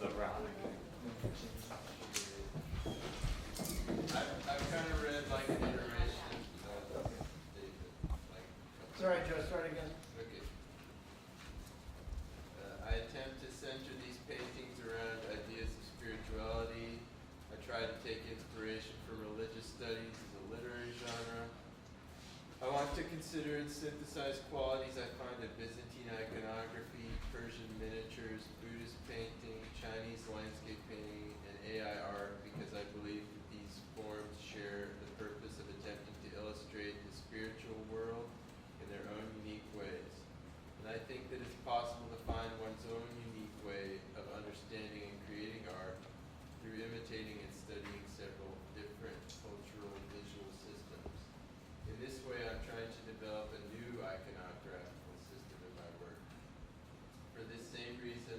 the round. I've kind of read like an iteration of David. Like, It's all right, Joe, start again. okay. I attempt to center these paintings around ideas of spirituality. I try to take inspiration from religious studies as a literary genre. I want to consider and synthesize qualities I find in Byzantine iconography, Persian miniatures, Buddhist painting, Chinese landscape painting, and AI art because I believe that these forms share the purpose of attempting to illustrate the spiritual world in their own unique ways. And I think that it's possible to find one's own unique way of understanding and creating art through imitating and studying several different cultural visual systems. In this way, I'm trying to develop a new iconographical system in my work. For this same reason,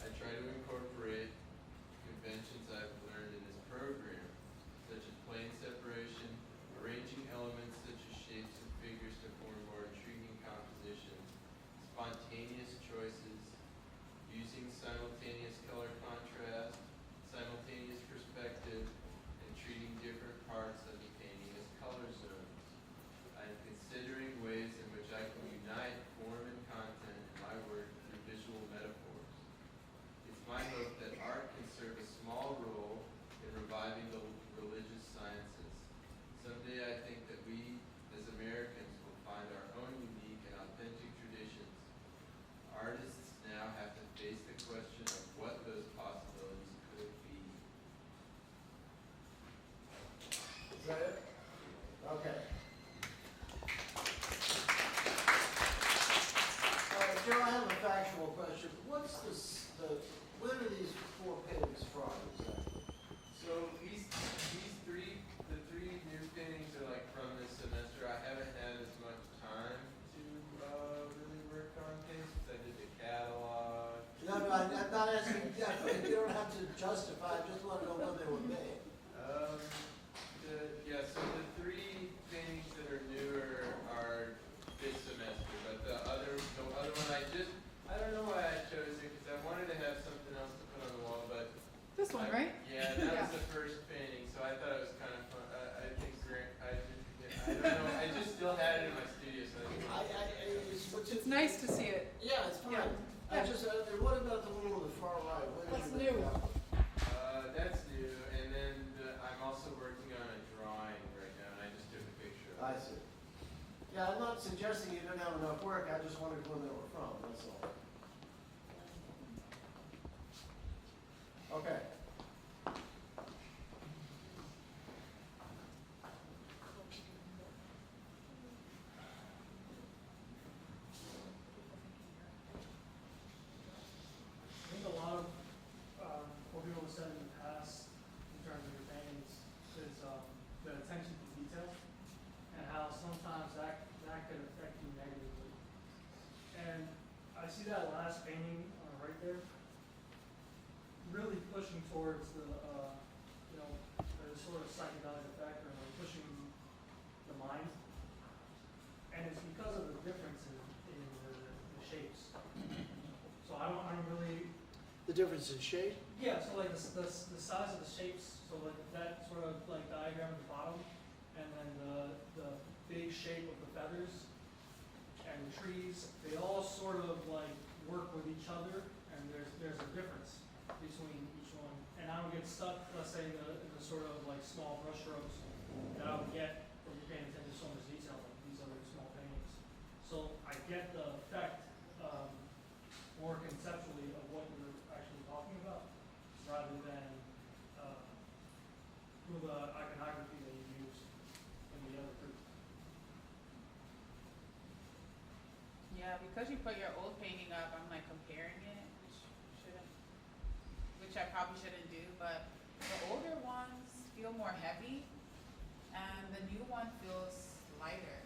I try to incorporate conventions I've learned in this program, such as plane separation, arranging elements such as shapes and figures to form more intriguing compositions, spontaneous choices, using simultaneous color contrast, simultaneous perspective, and treating different parts of the painting as color zones. I am considering ways in which I can unite form and content in my work through visual metaphors. It's my hope that art can serve a small role in reviving the religious sciences. Someday I think that we, as Americans, will find our own unique and authentic traditions. Artists now have to face the question of what those possibilities could be. Is that it? Okay. All right, Joe, I have a factual question. What's when are these 4 paintings from exactly? So the three new paintings are like from this semester. I haven't had as much time to really work on things because I did the catalog. No, I'm not asking, you don't have to justify, I just want to know when they were made. So the 3 paintings that are newer are this semester, but the other one I don't know why I chose it because I wanted to have something else to put on the wall, but This one, right? yeah, that was the first painting, so I thought it was kind of fun. I think I don't know, I just still had it in my studio, so It's nice to see it. Yeah, it's fine. Yeah. I just, what about the one on the far right? When did That's you make new. that one? that's new, and then I'm also working on a drawing right now, and I just took a picture of I it. see. Yeah, I'm not suggesting you didn't have enough work, I just wondered when they were from, that's all. Okay. I think a lot of what people have said in the past in terms of your paintings is the attention to detail and how sometimes that could affect you negatively. And I see that last painting right there really pushing towards the sort of psychedelic effect or like pushing the mind. And it's because of the differences in the shapes. So I don't really. The difference in shape? Yeah, so like the size of the shapes, so like that sort of like diagram at the bottom, and then the big shape of the feathers and the trees, they all sort of like work with each other, and there's a difference between each one. And I don't get stuck, let's say, in the sort of like small brush strokes that I would get from paying attention to so much detail like these other small paintings. So I get the effect more conceptually of what you're actually talking about, rather than through the iconography that you use in the other group. Yeah, because you put your old painting up, I'm like comparing it, which I probably shouldn't do, but the older ones feel more heavy, and the new one feels lighter.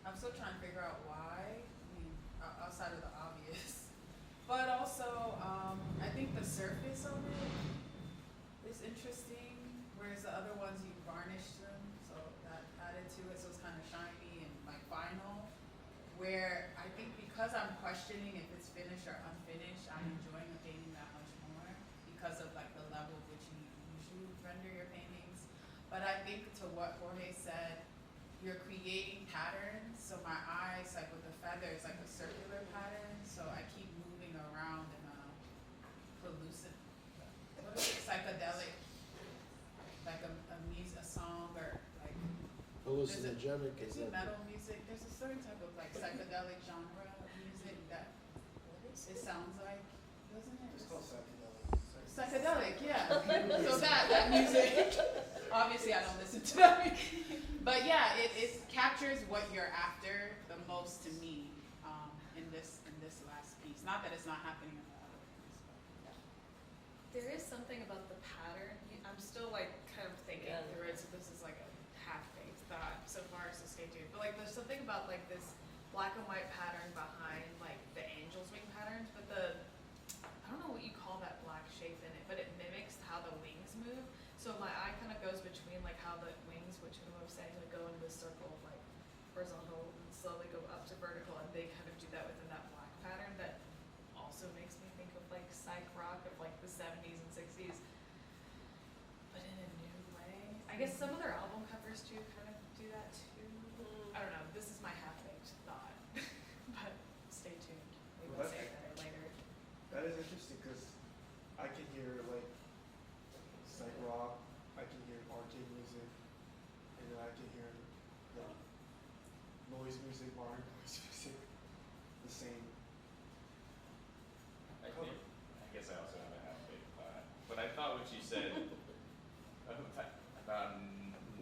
I'm still trying to figure out why, outside of the obvious. But also, I think the surface of it is interesting, whereas the other ones you varnished them, so that added to it, so it's kind of shiny and like vinyl. Where I think because I'm questioning if it's finished or unfinished, I'm enjoying you're creating patterns. So my eyes, like with the feather, is like a circular pattern. So I keep moving around in a what is it, psychedelic, like a song or like Hallucinogenic is is it that? metal music? There's a certain type of like psychedelic genre of music that it sounds like, doesn't it? It's called psychedelic. Psychedelic, yeah. So that music, obviously I don't listen to that. But yeah, it captures what you're after the most to me in this last piece. Not that it's not happening in the other piece, but yeah. There is something about the pattern. I'm still like kind of thinking through it, so this is like a half-baked thought so far, so stay tuned. But like there's something about like this black and white pattern behind like the angel's wing patterns, but I don't know what you call that black shape in it, but it mimics how the wings move. So my eye kind of goes between like how the wings, which I was saying, like go into this circle of like horizontal and slowly go up to vertical, and they kind of do that within that black pattern that also makes me think of like psych rock of like the 70s and 60s, but in a new way. I guess some of their album covers too kind of do that too. I don't know. This is my half-baked thought, but stay tuned. Maybe I'll say better later. That is interesting because I can hear like psych rock, I can hear arcade music, and then I can hear like noise music, modern noise music, the same. I guess I also have a half-baked thought, but I thought what you said about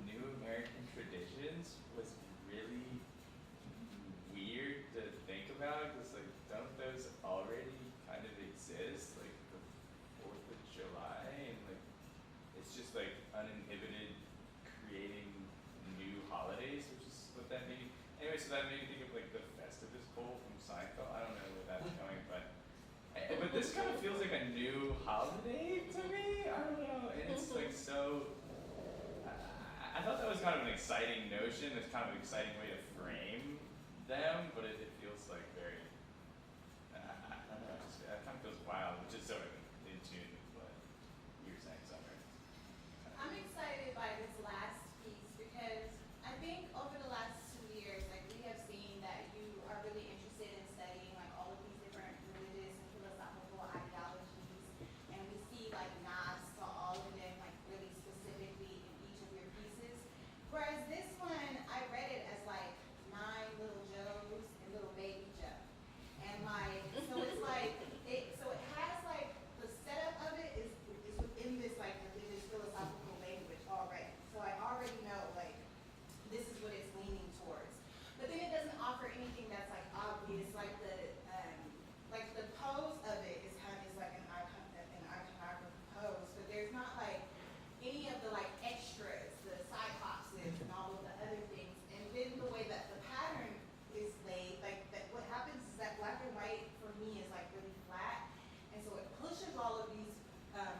new American traditions was really weird to think about, because like, don't those already kind of exist, like the 4th of July, and like, it's just like uninhibited creating new holidays, which is what that made me, anyway, so that made me think of like the Festivus Bowl from Seinfeld. I don't know where that's going, but this kind of feels like a new holiday to me. I don't know, and it's like so. I thought that was kind of an exciting notion. It's kind of an exciting way to frame them, but it feels like very. I don't know. It kind of feels wild, which is so in tune with what you were saying, Summer. I'm excited by this last piece because I think over the last 2 years, like we have seen that you are really interested in studying like all of these different religious and philosophical ideologies, and we see like nods to all of them like really specifically in each of your pieces. Whereas this one, I read it as like 9 little Joes and little baby Joe, and like so it's like so it has like the setup of it is within this like religious philosophical language already. So I already know like this is what it's leaning towards. But then it doesn't offer anything that's like obvious, like the pose of it is kind of like an iconography pose, but there's not like any of the like extras, the cyclopses and all of the other things. And then the way that the pattern is laid, like that what happens is that black and white for me is like really flat, and so it pushes all of these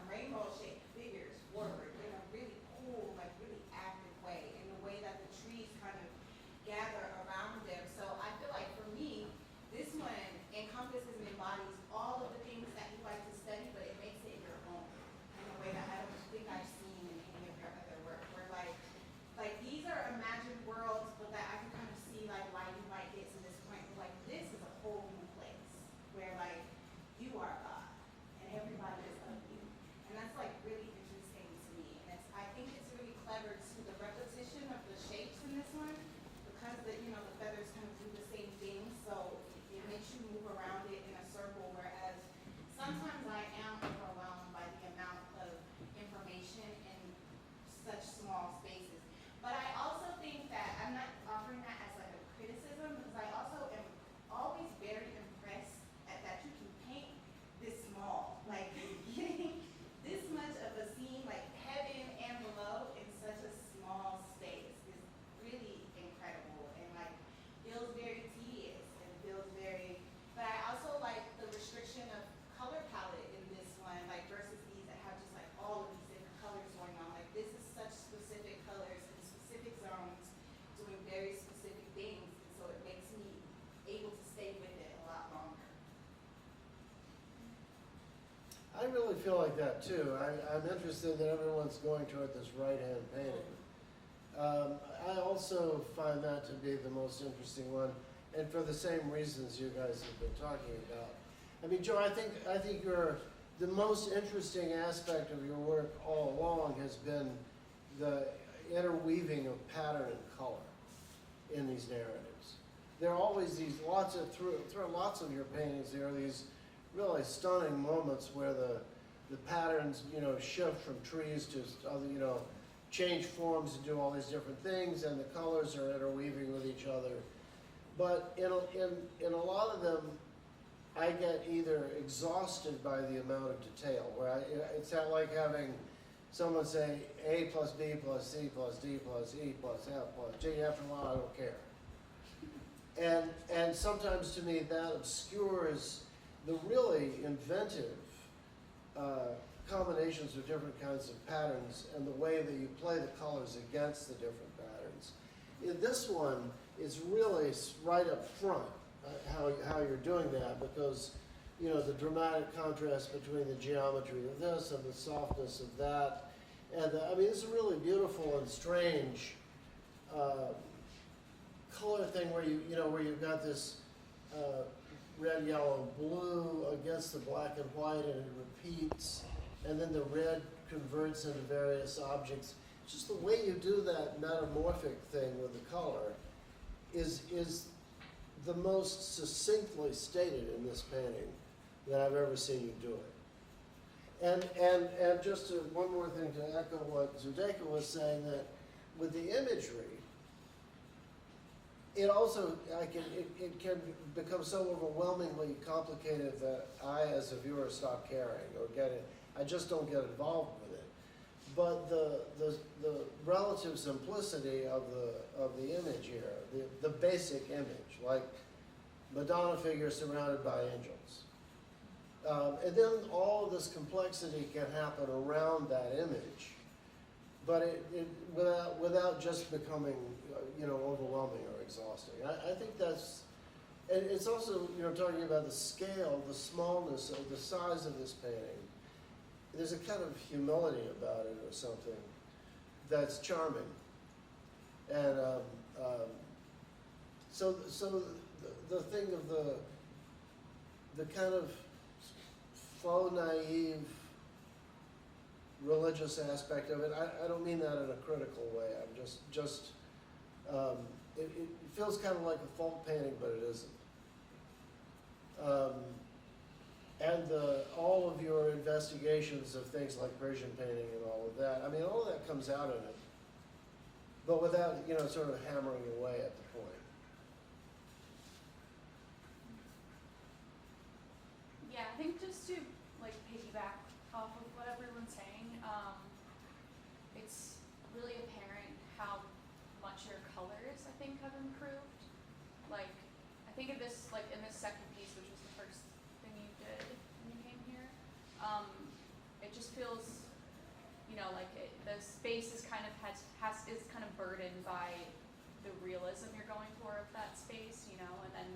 rainbow shaped figures forward in a really cool, like really active way, in the way that the trees kind of gather around them. So I feel like for me, this one encompasses and embodies all of the things that you like to study, but it makes it your own in a way that I don't think I've seen in any of your other work. Where like these are imagined worlds, but that I can kind of see like why you might get to this point. Where, like this is a whole new place where like you are God and everybody is of you, and that's like really interesting to me. And I think it's really clever too, the repetition of the shapes in this one, because the feathers kind of do the same thing, so it makes you move around it in a circle, whereas sometimes I am overwhelmed by the amount of information in such small spaces. But I also think that I'm not offering that as like a criticism, because I also am always very impressed at that you can paint this small, like getting this much of a scene, like heaven and below, in such a small space is really incredible, and like feels very tedious and feels very. But I also like the restriction of color palette in this one, like versus these that have just like all of these different colors going on. Like this is such specific colors in specific zones, doing very specific things, and so it makes me able to stay with it a lot longer. I really feel like that too. I'm interested that everyone's going toward this right-hand painting. I also find that to be the most interesting one, and for the same reasons you guys have been talking about. I mean, Joe, I think the most interesting aspect of your work all along has been the interweaving of pattern and color in these narratives. There are always these through lots of your paintings, there are these really stunning moments where the patterns, shift from trees to other, change forms and do all these different things, and the colors are interweaving with each other. But in a lot of them, I get either exhausted by the amount of detail, where it's not like having someone say A plus B plus C plus D plus E plus F plus G. After a while, I don't care. And sometimes to me that obscures the really inventive combinations of different kinds of patterns and the way that you play the colors against the different patterns. In this one, it's really right up front how you're doing that, because the dramatic contrast between the geometry of this and the softness of that, and I mean, it's a really beautiful and strange color thing where where you've got this red, yellow, blue against the black and white, and it repeats, and then the red converts into various objects. Just the way you do that metamorphic thing with the color is the most succinctly stated in this painting that I've ever seen you do it. And just one more thing to echo what Zudeka was saying, that with the imagery, it also it can become so overwhelmingly complicated that I, as a viewer, stop caring or get it. I just don't get involved with it. But the relative simplicity of the image here, the basic image, like Madonna figure surrounded by angels, and then all of this complexity can happen around that image, but it without just becoming overwhelming or exhausting. I think that's, and it's also talking about the scale, the smallness of the size of this painting. There's a kind of humility about it or something that's charming, and so the thing of the kind of faux naive religious aspect of it, I don't mean that in a critical way. I'm just it feels kind of like a folk painting, but it isn't. And all of your investigations of things like Persian painting and all of that, I mean, all of that comes out in it, but without, sort of hammering away at the point. Yeah, I think just to piggyback off of what everyone's saying, it's really apparent how much your colors, I think, have improved. I think in this second piece, which was the first thing you did when you came here, it just feels, the space is kind of is kind of burdened by the realism you're going for of that space, and then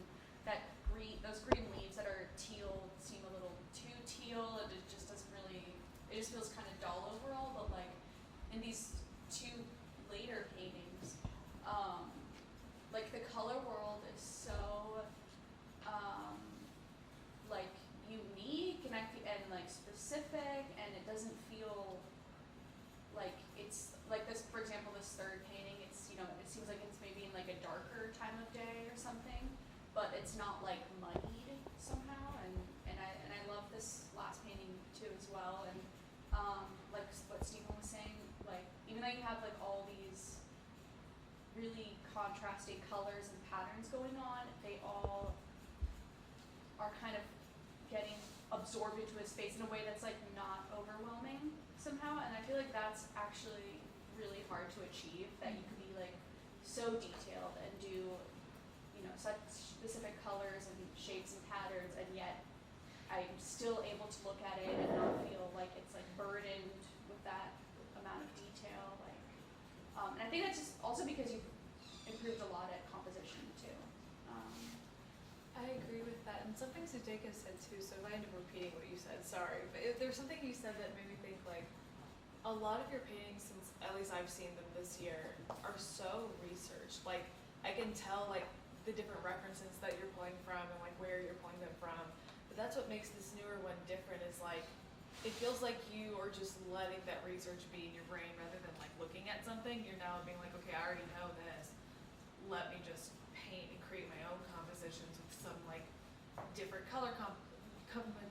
those green leaves that are teal seem a little too teal, and it just doesn't really, it just feels kind of dull overall. But in these two later paintings, the color world is so unique and specific, and it doesn't feel like it's this. For example, this third painting, it's it seems like it's maybe in a darker time of day or something, but it's not muddied somehow. And I love this last painting too as well. And what Stephen was saying, even though you have all these really contrasting colors and patterns going on, they all are kind of getting absorbed into a space in a way that's not overwhelming somehow. And I feel like that's actually really hard to achieve, that you can be so detailed and do such specific colors and shapes and patterns, and yet I'm still able to look at it and not feel like it's burdened with that amount of detail. And I think that's just also because you've improved a lot at composition too. I agree with that, and something Sudeka said too, so if I end up repeating what you said, sorry, but there's something you said that made me think a lot of your paintings, since at least I've seen them this year, are so researched. Like, I can tell like the different references that you're pulling from and like where you're pulling them from. But that's what makes this newer one different, is like, it feels like you are just letting that research be in your brain rather than like looking at something. You're now being like, okay, I already know this. Let me just paint and create my own compositions with some like different color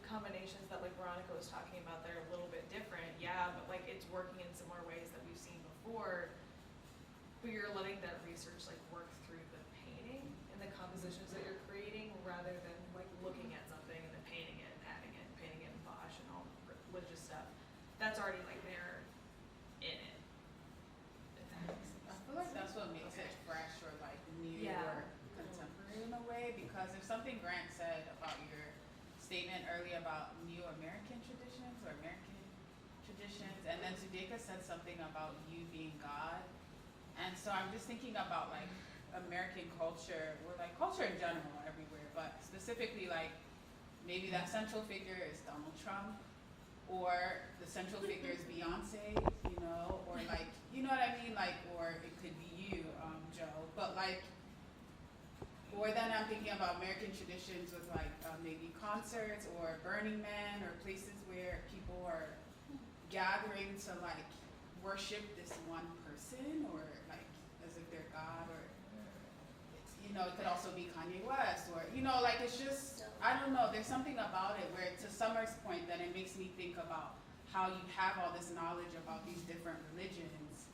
combinations that like Veronica was talking about. They're a little bit different, yeah, but like it's working in similar ways that we've seen before. But you're letting that research like work through the painting and the compositions that you're creating, rather than like looking at something and then painting it and adding it and painting it in Bosch and all the religious stuff. That's already like there in it. If that makes sense. I feel like that's what makes it fresh or like new Yeah. or contemporary in a way, because if something Grant said about your statement earlier about new American traditions or American traditions, and then Sudeka said something about you being God. And so I'm just thinking about like American culture, or like culture in general everywhere, but specifically like maybe that central figure is Donald Trump, or the central figure is Beyonce, you know, or like, you know what I mean? Like, or it could be you, Joe, but like, or then I'm thinking about American traditions with like maybe concerts or Burning Man, or places where people are gathering to like worship this one person, or like as if they're God, or it's, you know, it could also be Kanye West, or you know, like it's just, I don't know, there's something about it where, to Summer's point, that it makes me think about how you have all this knowledge about these different religions,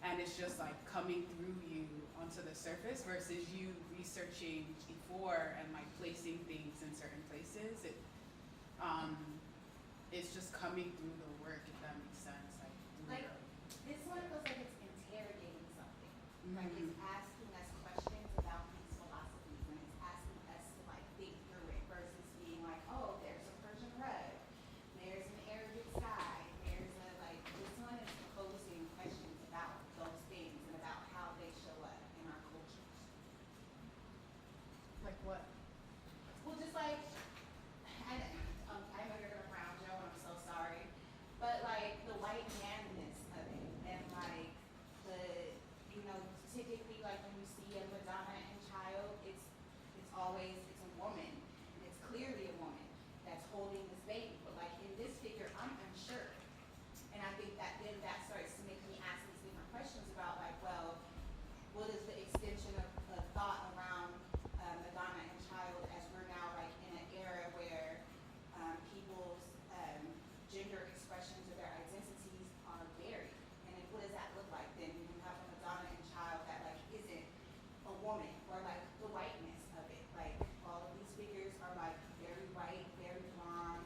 and it's just like coming through you onto the surface versus you researching before and like placing things in certain places. It's just coming through the work, if that makes sense. Like, this one feels like it's interrogating something. Like it's asking us questions about these philosophies, and it's asking us to like think through it versus being like, oh, there's a Persian rug, there's an Arabic sky, there's a like, this one is posing questions about those things and about how they show up in our cultures. Like what? Well, just like, I know you're gonna frown, Joe, and I'm so sorry, but like the white manness of it, and like the, you know, typically like when you see a Madonna and child, it's always, it's a woman, and it's clearly a woman that's holding this baby, but like in this figure, I'm unsure, and I think that then that starts to make me ask these different questions about like, well, what is the extension of thought around Madonna and child, as we're now like in an era where people's gender expressions of their identities are varied, and then what does that look like then when you have a Madonna and child that like isn't a woman, or like the whiteness of it, like all of these figures are like very white, very blonde,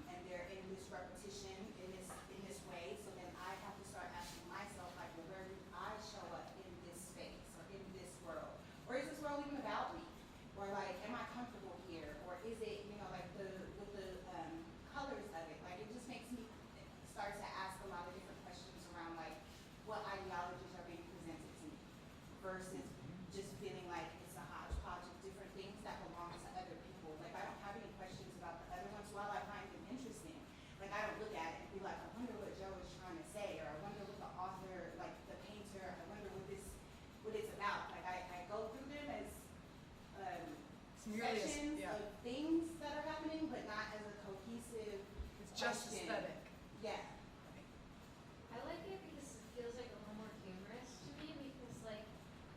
and they're in this repetition in this way, so then I have to start asking myself like, well, where do I show up in this space or in this world, or is this world even about me, or like am I comfortable here, or is it, you know, like with the colors of it, like it just makes me start to ask a lot of different questions around like what ideologies are being presented to me versus just feeling like it's a hodgepodge of different things that belong to other people. Like I don't have any questions about the other ones while I find them interesting. Like I don't look at it and be like, I wonder what Joe is trying to say, or I wonder what the author, like the painter, I wonder what it's about. Like I go through them as sections of things that are happening, but not as a cohesive It's just question. aesthetic. Yeah. I like it because it feels like a little more humorous to me, because like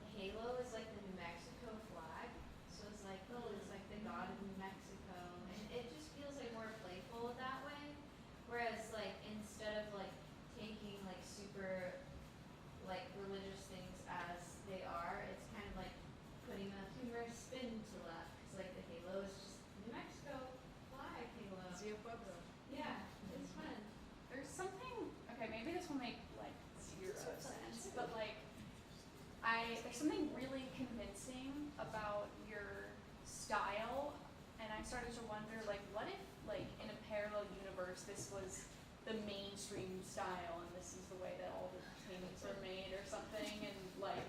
the halo is like the New Mexico flag, so it's like, oh, it's like the god of New Mexico, and it just feels like more playful that way. Whereas like instead of like taking like super like religious things as they are, it's kind of like putting a humorous spin to that, because like the halo is just New Mexico flag halo. Zia Pueblo. Yeah, it's fun. There's something, okay, maybe this will make like zero sense, but like, there's something really convincing about your style, and I started to wonder, like, what if, like, in a parallel universe, this was the mainstream style, and this is the way that all the paintings are made or something, and like,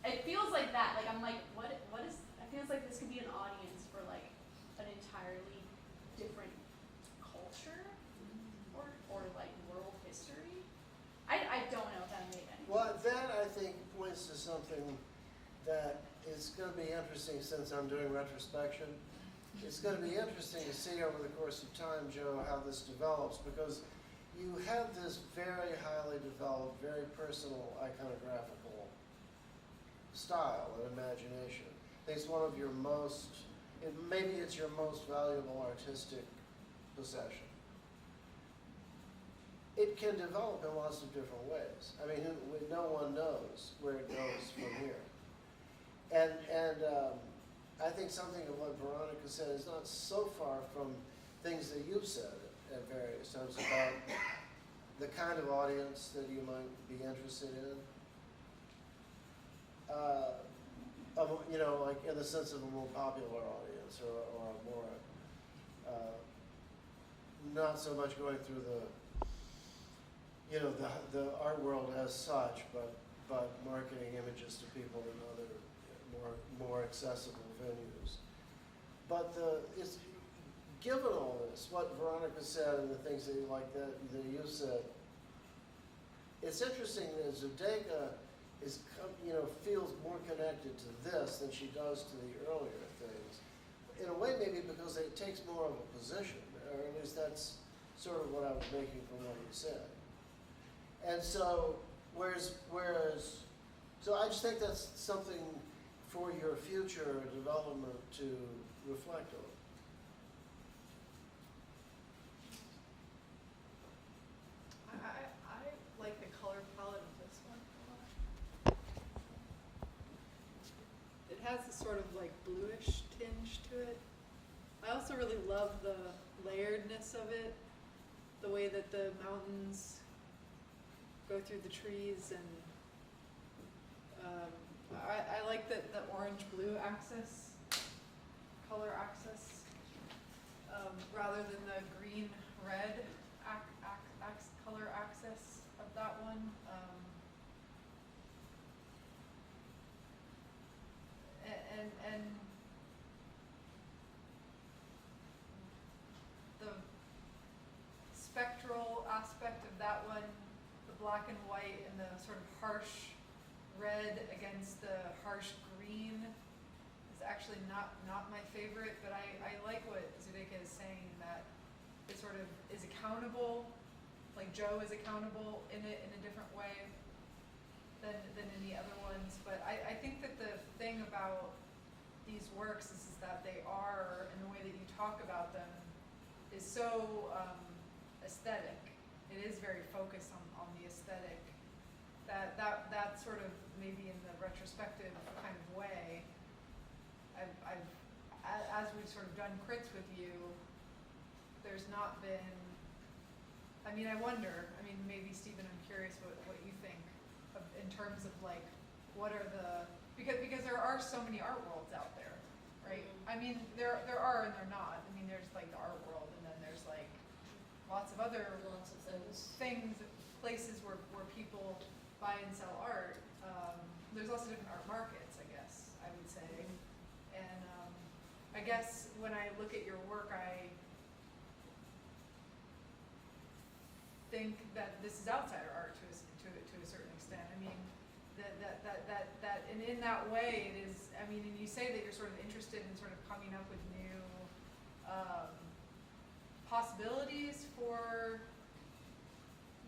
it feels like that, like, I'm like, what is, it feels like this could be an audience for like, an entirely different culture, or like world history. that it's gonna be interesting, since I'm doing retrospection, it's gonna be interesting to see over the course of time, Joe, how this develops, because you have this very highly developed, very personal iconographical style and imagination. I think it's one of your most, maybe it's your most valuable artistic possession. It can develop in lots of different ways. I mean, no one knows where it goes from here. And I think something of what Veronica said is not so far from things that you've said at various times about the kind of audience that you might be interested in. You know, like in the sense of a more popular audience, or a more, not so much going through the art world as such, but marketing images to people in other more accessible venues. But it's given all this, what Veronica said and the things that you said, it's interesting that Zudega feels more connected to this than she does to the earlier things. In a way, maybe because it takes more of a position, or at least that's sort of what I was making from what you said. And so, so I just think that's something for your future development to reflect on. I like the color palette of this one a lot. It has a sort of like bluish tinge to it. I also really love the layeredness of it, the way that the mountains go through the trees, and I like the orange-blue axis, color axis, rather than the green-red color axis of that one. And the spectral aspect of that one, the black and white and the sort of harsh red against the harsh green, is actually not my favorite, but I like what Zudeka is saying, that it sort of is accountable, like Joe is accountable in it in a different way than in the other ones. But I think that the thing about these works is that they are, and the way that you talk about them is so aesthetic. It is very focused on the aesthetic. That sort of, maybe in the retrospective kind of way, as we've sort of done crits with you, there's not been, I mean, I wonder, maybe Stephen, I'm curious what you think of, in terms of like, what are the, because there are so many art worlds out there, right? There are and there not. There's like the art world, and then there's like lots of other things, places where people buy and sell art. There's also different art markets, I guess, I would say. And I guess when I look at your work, I think that this is outsider art to a certain extent. And in that way, it is, and you say that you're sort of interested in sort of coming up with new possibilities for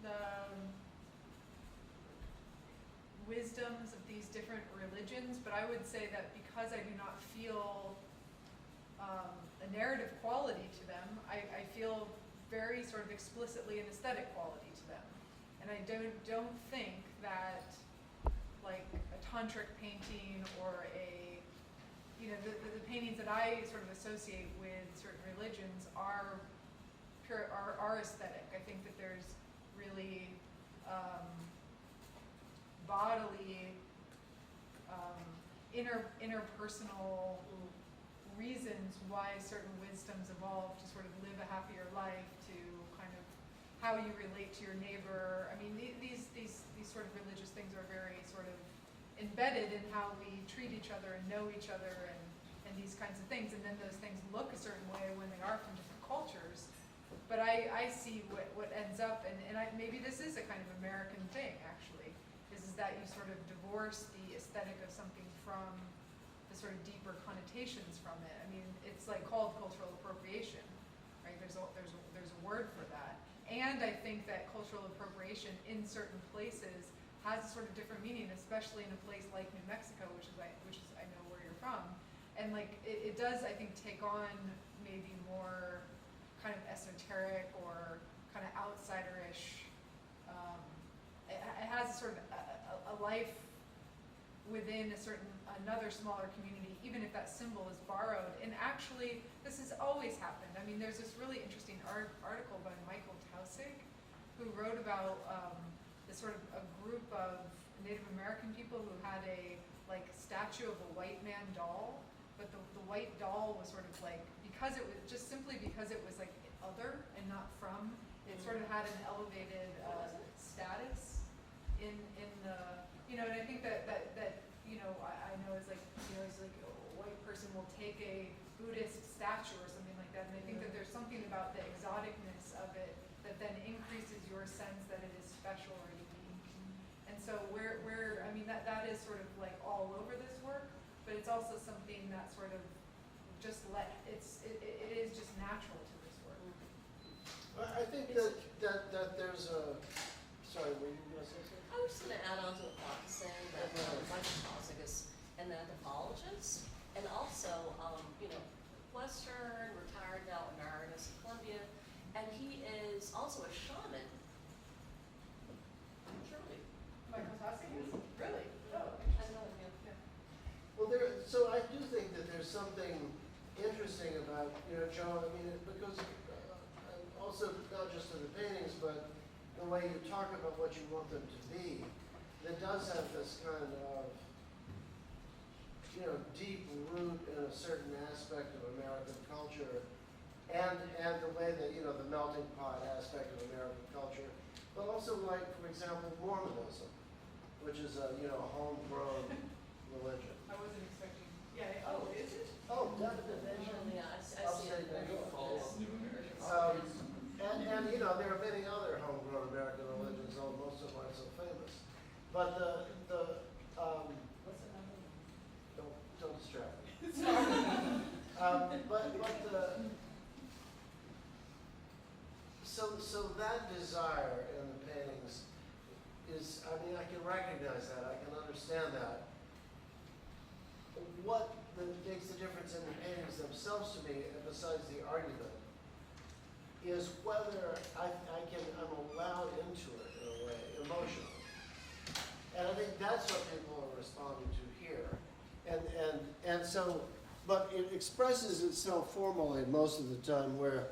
the wisdoms of these different religions, but I would say that because I do not feel a narrative quality to them, I feel very sort of explicitly an aesthetic quality to them. And I don't think that like a tantric painting or the paintings that I sort of associate with certain religions are aesthetic. I think that there's really bodily, interpersonal reasons why certain wisdoms evolve to sort of live a happier life, to kind of how you relate to your neighbor. These sort of religious things are very sort of embedded in how we treat each other and know each other, and these kinds of things. And then those things look a certain way when they are from different cultures. But I see what ends up, and maybe this is a kind of American thing, actually, is is that you sort of divorce the aesthetic of something from the sort of deeper connotations from it. I mean, it's like called cultural appropriation, right? There's a word for that. And I think that cultural appropriation in certain places has a sort of different meaning, especially in a place like New Mexico, which is I know where you're from. And like it does, I think, take on maybe more kind of esoteric or kind of outsider-ish. It has a sort of a life within another smaller community, even if that symbol is borrowed. And actually, this has always happened. I mean, there's this really interesting article by Michael Tausig, who wrote about this sort of a group of Native American people who had a like statue of a white man doll, but the white doll was sort of like, because it was just simply because it was like other and not from, it sort of had an elevated status in the, you know, and I think that you know, I know it's like, you know, it's like a white person will take a Buddhist statue or something like that, and I think that there's something about the exoticness of it that then increases your sense that it is special or unique. And so I mean, that is sort of like all over this work, but it's also something that sort of just it is just natural to this work. I think that there's a, sorry, were you gonna say something? I was just gonna add on to the thought saying that Michael Tausig is an anthropologist and also, you know, Western, retired now emeritus at Columbia, and he is also a shaman. Truly. Michael Tausig is? Really? Oh, I know him. yeah. Well, so I do think that there's something interesting about, you know, Joe, I mean, because also not just in the paintings, but the way you talk about what you want them to be, that does have this kind of, you know, deep root in a certain aspect of American culture, and the way that, you know, the melting pot aspect of American culture, but also like, for example, Mormonism, which is a, you know, homegrown religion. I wasn't expecting, yeah, oh, is it? Oh, definitely. Yeah, I see Upstate it. New York. False New American. And you know, there are many other homegrown American religions, although most of them aren't so famous. But What's another one? don't distract me. Sorry. So that desire in the paintings is, I mean, I can recognize that, I can understand that. What makes the difference in the paintings themselves to me, besides the argument, is whether I'm allowed into it in a way, emotionally. And I think that's what people are responding to here. And so, but it expresses itself formally most of the time, where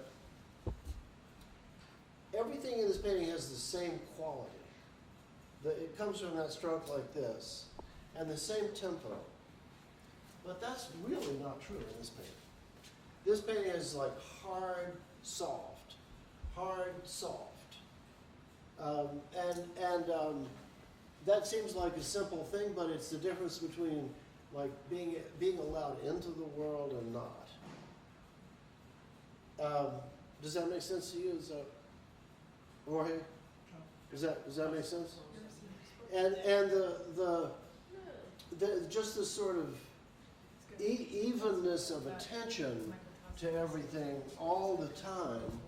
everything in this painting has the same quality. It comes from that stroke like this, and the same tempo. But that's really not true in this painting. This painting is like hard, soft, hard, soft. That seems like a simple thing, but it's the difference between like being allowed into the world and not. Does that make sense to you? Jorge? Does that make sense? And the just this sort of evenness of attention to everything all the time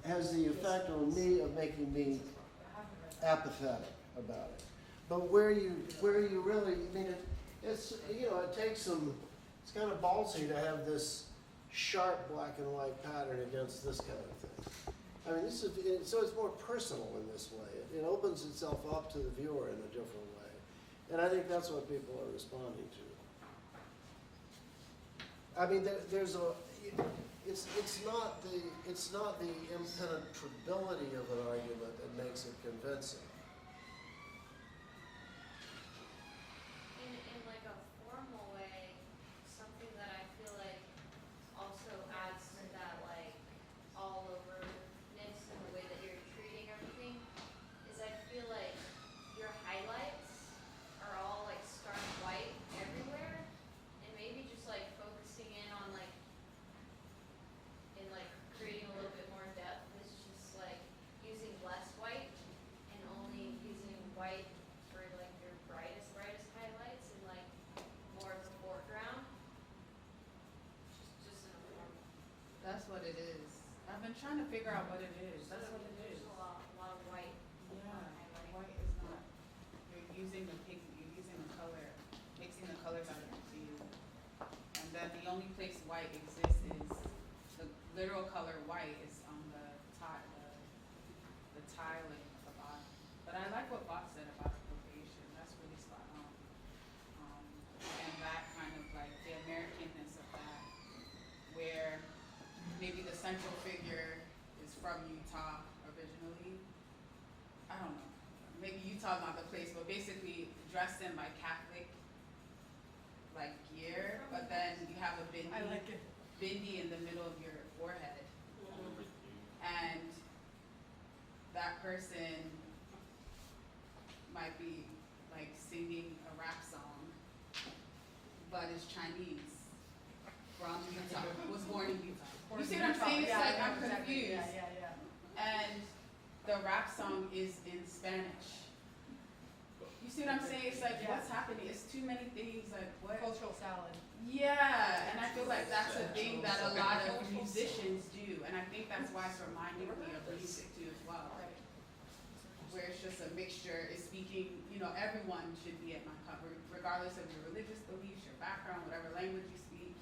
has the effect on me of making me apathetic about it. But where you really, I mean, it's, you know, it takes some, it's kind of ballsy to have this sharp black and white pattern against this kind of thing. I mean, so it's more personal in this way. It opens itself up to the viewer in a different way. And I think that's what people are responding to. I mean, it's not the impenetrability of an argument that makes it convincing. In like a formal way, something that I feel like also adds to that like all overness and the way that you're treating everything is I feel like your highlights are all like stark white everywhere, and maybe just like focusing in on like creating a little bit more depth is just like using less white and only been trying to figure out what it is. That's what it is. There's a lot of white. Yeah, Highlight. white is not, you're using the pig, you're using the color, mixing the colors out of the field. And then the only place white exists is, the literal color white is on the tiling at the bottom. But I like what Bob said about appropriation, that's really spot on. And that kind of like the Americanness of that, where maybe the central figure is from Utah originally. I don't know, maybe Utah's not the place, but basically dressed in like Catholic like gear, but then you have a bindi, I like it. bindi in the middle of your forehead. And that person might be like singing a rap song, but is Chinese, from Utah, was born in Utah. You see what I'm saying? It's Yeah, like I I'm know exactly. confused. Yeah. And the rap song is in Spanish. You see what I'm saying? It's like, what's happening? It's too many things, like what? Cultural salad. Yeah, and I feel like that's a thing that a lot of musicians do, and I think that's why it's reminding me of music too as well. Where it's just a mixture, it's speaking, you know, everyone should be at my cover, regardless of your religious beliefs, your background, whatever language you speak.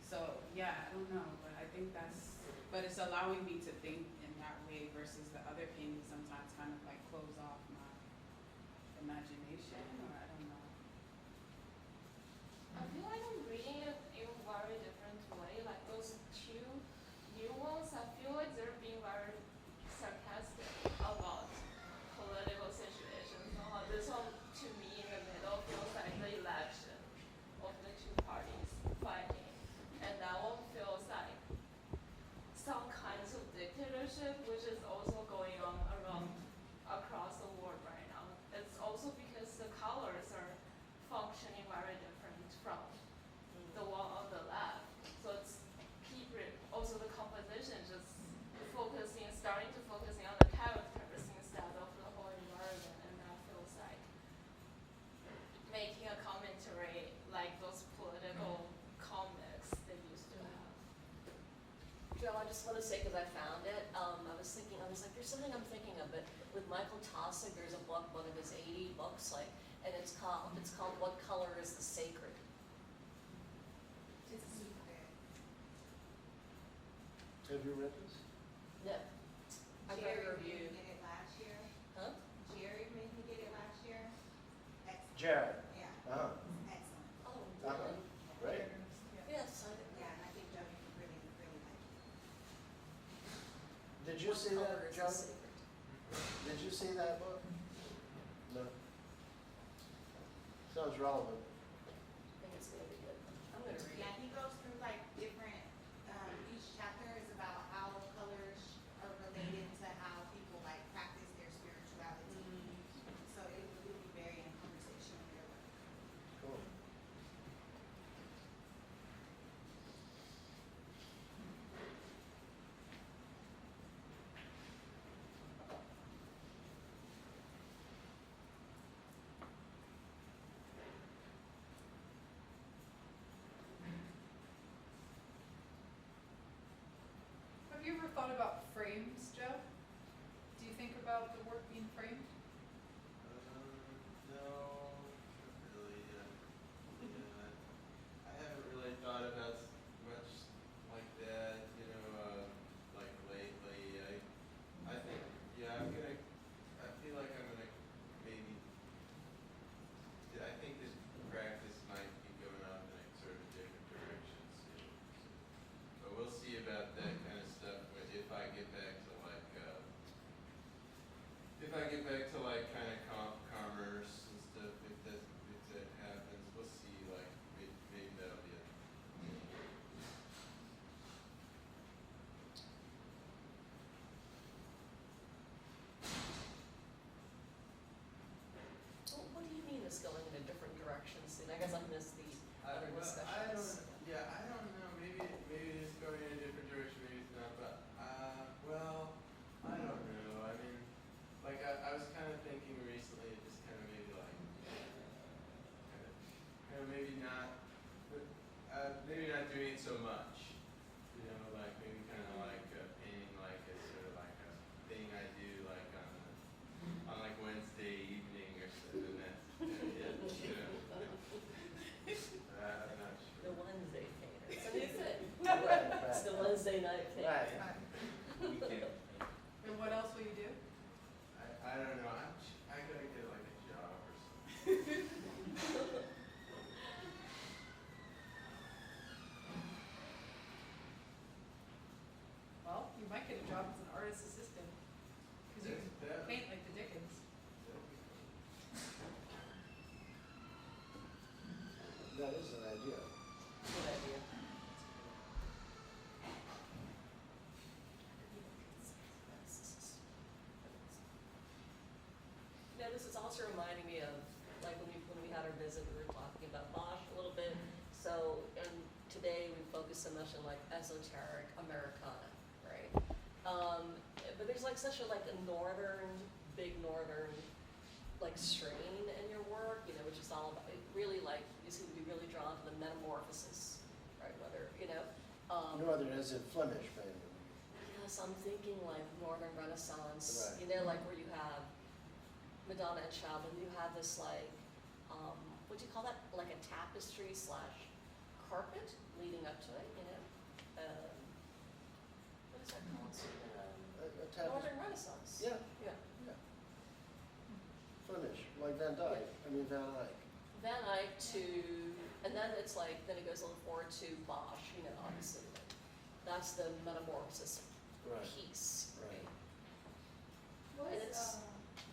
So, yeah, I don't know, but I think but it's allowing me to think in that way versus the other paintings sometimes kind of like close off my imagination, or I don't know. I feel like I'm reading it in a very different way. Like those two new ones, I feel like they're being very sarcastic about political situations. This one, to me, in the middle, feels like the election of the two parties fighting. And that one feels like some kinds of dictatorship, which is also going on around across the world right now. It's also because the colors are functioning very different from the one on the left. So it's also the composition just starting to focusing on the characters instead of the whole environment, and that feels like making a commentary like those political comics they used to have. Joe, I just want to say, because I found it, I was like, there's something I'm thinking of, but with Michael Taussig, there's a book, one of his 80 books, like, and it's called What Color is the Sacred? It's super good. Have you read this? No. I read a Jerry review. made me get it last year. Huh? Jerry made me get it last year. Excellent. Jared. Yeah, Uh-huh. excellent. Oh, Uh-huh. really? Right? Yes, Yeah, and I think Joey would really, really like it. Did you What see color that, is the Joe? sacred? Did you see that book? No. Sounds relevant. I think it's gonna be good. I'm gonna read Yeah, it. he goes through like different, each chapter is about how colors are related to how people like practice their spirituality. So it would be very in conversation with your work. Cool. Have you ever thought about frames, Joe? Do you think about the work being framed? No, not really. Yeah, I haven't really thought about much like that, you know, like lately. I think, yeah, I feel like I'm gonna maybe, I think this practice might be going off in like sort of different directions soon. But we'll see about that kind of stuff if I get back to like, kind of commerce and stuff, if that happens, we'll see, like, maybe that'll be it. Well, what do you mean it's going in a different direction, Steve? I guess I missed the other discussions. I don't know, maybe it's going in a different direction, maybe it's not, but, well, I don't know, I mean, like, I was kind of thinking recently, just kind of maybe like, kind of maybe not doing it so much, you know, like, maybe kind of like painting artist assistant. Cause you can paint like the Dickens. That is an idea. Good idea. You know, this is also reminding me of, like, when we had our visit, we were talking about Bosch a little bit. So, and today we focus so much on, like, esoteric Americana, right? But there's, like, such a, like, a big northern, like, strain in your work, you know, which is all about, it really, like, you seem to be really drawn to the metamorphosis, right? Whether, you know, Northern as in Flemish, maybe. yes, I'm thinking like Northern Renaissance, Right. you know, like where you have Madonna and Child, and you have this like, what do you call that? Like a tapestry / carpet leading up to it, you know? What is that called? A tapestry. Northern Renaissance. Yeah, Yeah. yeah. Flemish, like Van Dyke, I mean Van Eyck. Van Eyck to, and then it's like, then it goes a little forward to Bosch, you know, obviously. That's the metamorphosis Right. piece, right? Was, And it's-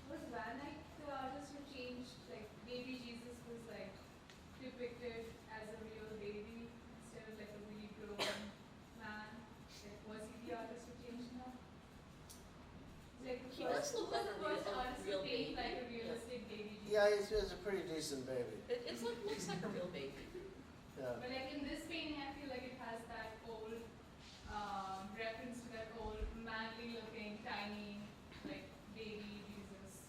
was Van Eyck the artist who changed, like, baby Jesus was like depicted as a real baby instead of like a really grown man? Like, was he the artist who changed that? Like, He does look like a who was the real- artist real who painted baby. like a Yeah. realistic baby Jesus? Yeah, he's a pretty decent baby. It's like, looks like a real baby. Yeah. But like in this painting, I feel like it has that old reference to that old manly looking tiny like baby Jesus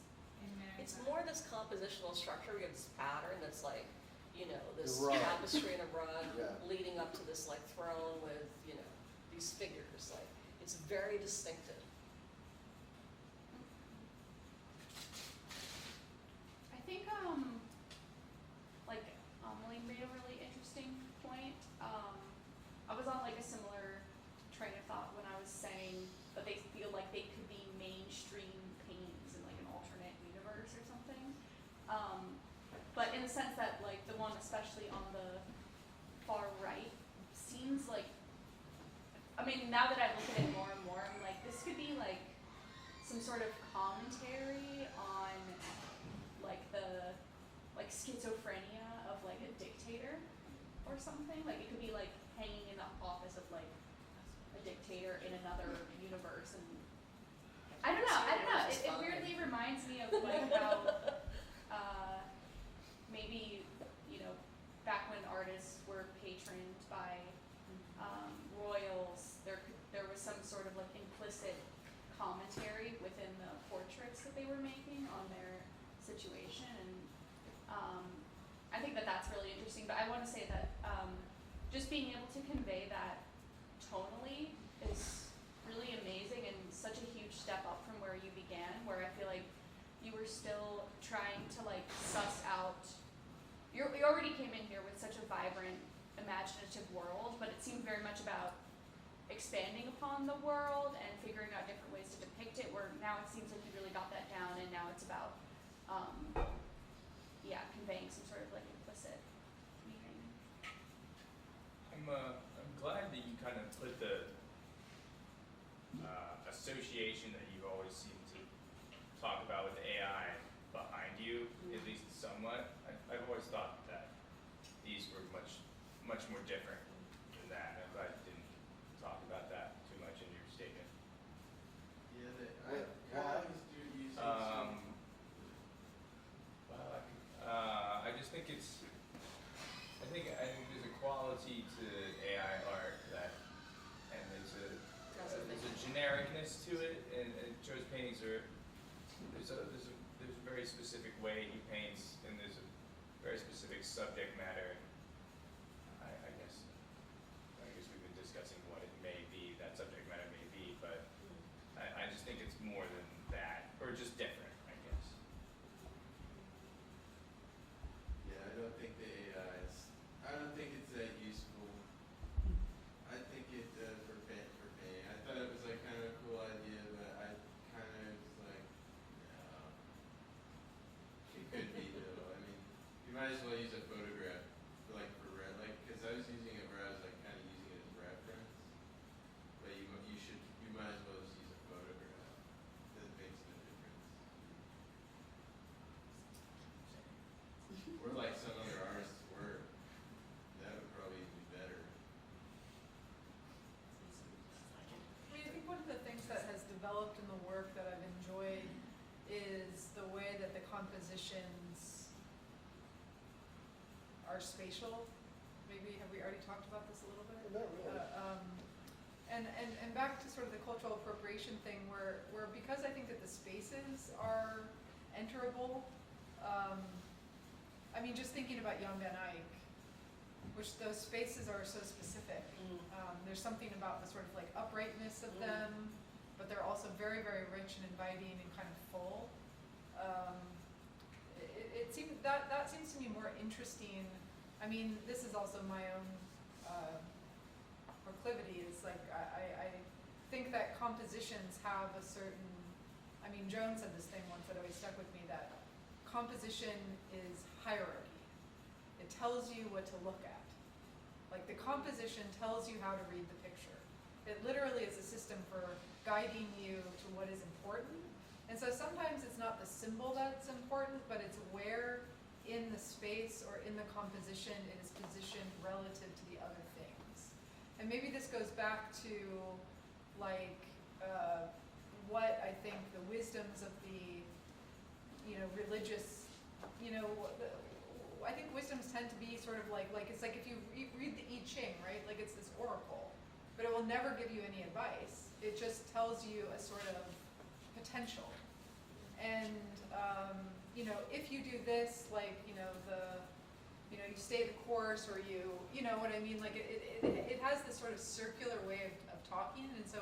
in there. It's more this compositional structure, we have this pattern that's like, you know, this The rug. tapestry and a rug Yeah. leading up to this like throne with, you know, these figures, like, it's very distinctive. I think, like, Amelie made a really interesting point. I was on like a similar train of thought when I was saying that they feel like they could be mainstream paintings in like an alternate universe or something. But in the sense that like the one especially on the far right seems like, I mean, now that I look at it more and more, I'm like, this could be like some sort of commentary on like the like schizophrenia of like a dictator or something. Like it could be like hanging in the office of like a dictator in another universe, and I don't know. It weirdly reminds me of like how maybe, you know, back when artists were patroned by royals, there was some sort of like implicit commentary within the portraits that they were making on their situation, and I think that that's really interesting. But I want to say that just being able to convey that tonally is really amazing and such a huge step up from where you began, where I feel like you were still trying to like suss out. You already came in here with such a vibrant, imaginative world, but it seemed very much about expanding upon the world and figuring out different ways to depict it, where now it seems like you really got that down, and now it's about conveying some sort of like implicit meaning. I'm glad that you kind of put the association that you always seem to talk about with AI behind you, at least somewhat. I've always thought that these were much more different than that. I'm glad you didn't talk about that too much in your statement. Yeah, Why? I always do use I just think I think there's a quality to AI art and there's a genericness to it, and Joe's paintings there's a very specific way he paints, and there's a very specific subject matter. I guess we've been discussing what it may be, that subject matter may be, but I just think it's more than that, or just different, I guess. Yeah, I don't think it's that useful. I think it for painting. I thought it was like kind of a cool idea, but I kind of was like, no. It could be though. I mean, you might as well use a photograph because I was using it where I was like kind of using it as reference. But you might as well just use a photograph. work that I've enjoyed is the way that the compositions are spatial. Maybe, have we already talked about this a little bit? Not really. And back to sort of the cultural appropriation thing where because I think that the spaces are enterable, I mean, just thinking about Jan van Eyck, which those spaces are so specific. There's something about the sort of like uprightness of them, but they're also very, very rich and inviting and kind of full. It seems that seems to me more interesting. I mean, this is also my own proclivity. Is like I think that compositions have a certain. I mean, Joan said this thing once that always stuck with me, that composition is hierarchy. It tells you what to look at. Like the composition tells you how to read the picture. It literally is a system for guiding you to what is important. And so sometimes it's not the symbol that's important, but it's where in the space or in the composition it is positioned relative to the other things. And maybe this goes back to like what I think the wisdoms of the, religious, I think wisdoms tend to be sort of like it's like if you read the I Ching, right? Like it's this oracle, but it will never give you any advice. It just tells you a sort of potential. And if you do this, like you stay the course, or you know what I mean. Like it has this sort of circular way of talking, and so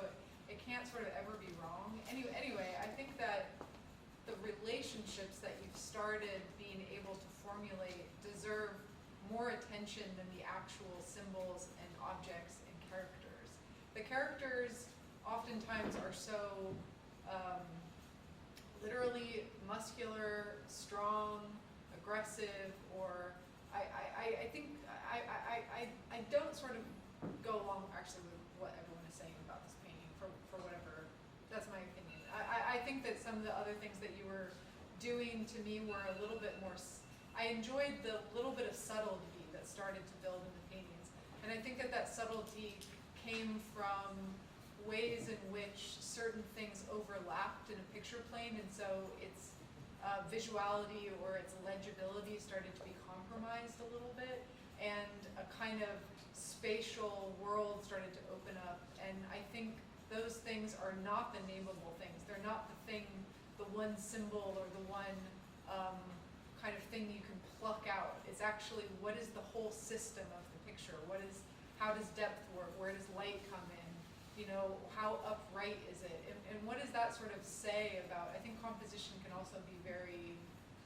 it can't sort of ever be wrong. Anyway, I think that the relationships that you've started being able to formulate deserve more attention than the actual symbols and objects and characters. The characters oftentimes are so literally muscular, strong, aggressive, or I think I don't sort of go along actually with what everyone is saying about this painting for whatever. That's my opinion. I think that some of the other things that you were doing to me were a little bit more. I enjoyed the little bit of subtlety that started to build in the paintings, and I think that subtlety came from ways in which certain things overlapped in a picture plane, and so its visuality or its legibility started to be compromised a little bit, and a kind of spatial world started to open up. And I think those things are not the nameable things. They're not the thing, the one symbol or the one kind of thing you can pluck out. It's actually what is the whole system of the picture? How does depth work? Where does light come in? How upright is it? And what does that sort of say about, I think composition can also be very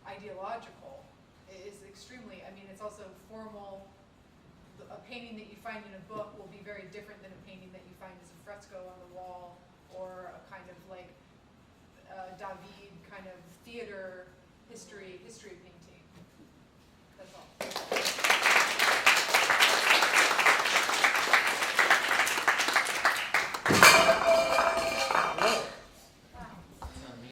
ideological. It is extremely, it's also formal. A painting that you find in a book will be very different than a painting that you find as a fresco on the wall, or a kind of like David kind of theater history